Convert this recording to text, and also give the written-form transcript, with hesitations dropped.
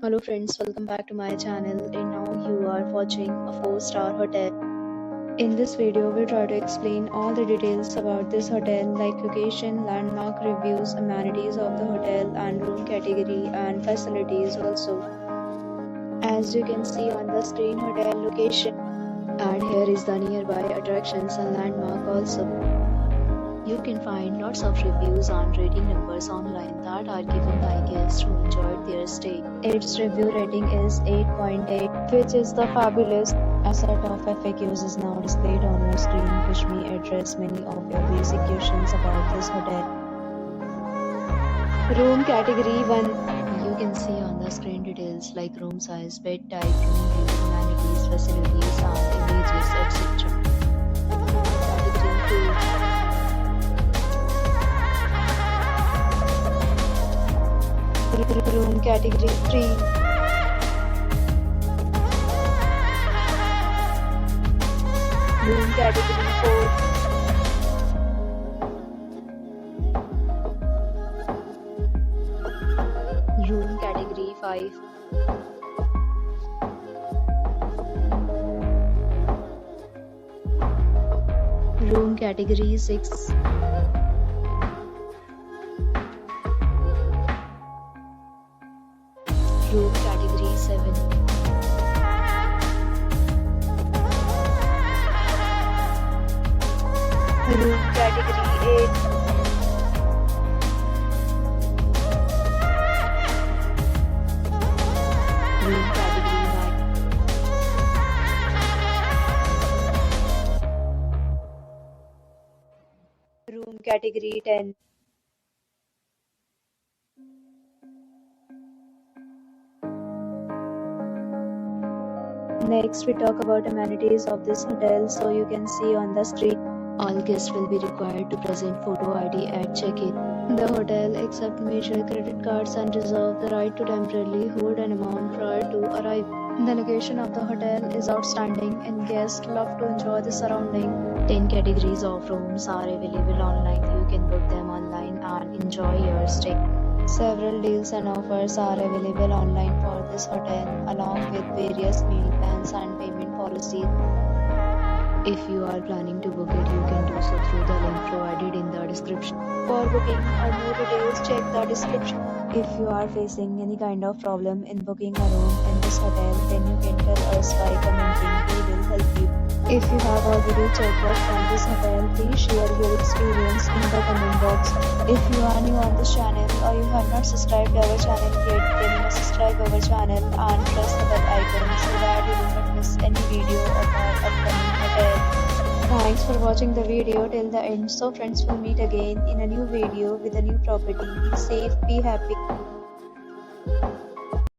Hello friends, welcome back to my channel, and now you are watching a 4-star hotel. In this video, we try to explain all the details about this hotel like location, landmark reviews, amenities of the hotel and room category and facilities also. As you can see on the screen, hotel location, and here is the nearby attractions and landmark also. You can find lots of reviews and rating numbers online that are given by guests who enjoyed their stay. Its review rating is 8.8, which is the fabulous. A set of FAQs is now displayed on your screen, which may address many of your basic questions about this hotel. Room category 1. You can see on the screen details like room size, bed type, room view, amenities, facilities, and images, etc. Category 2. Room category 3. Room category 4. Room category 5. Room category 6. Room category 7. Room category 8. Room category 9. Room category 10. Next, we talk about amenities of this hotel. So you can see on the screen, all guests will be required to present photo ID at check-in. The hotel accepts major credit cards and reserves the right to temporarily hold an amount prior to arrival. The location of the hotel is outstanding and guests love to enjoy the surrounding. 10 categories of rooms are available online. You can book them online and enjoy your stay. Several deals and offers are available online for this hotel, along with various meal plans and payment policies. If you are planning to book it, you can do so through the link provided in the description. For booking or more details, check the description. If you are facing any kind of problem in booking a room in this hotel, then you can tell us by commenting. We will help you. If you have already checked out from this hotel, please share your experience in the comment box. If you are new on this channel or you have not subscribed our channel yet, then you must subscribe our channel and press the bell icon so that you will not miss any video of our upcoming hotel. Thanks for watching the video till the end. So friends, will meet again in a new video with a new property. Be safe, be happy.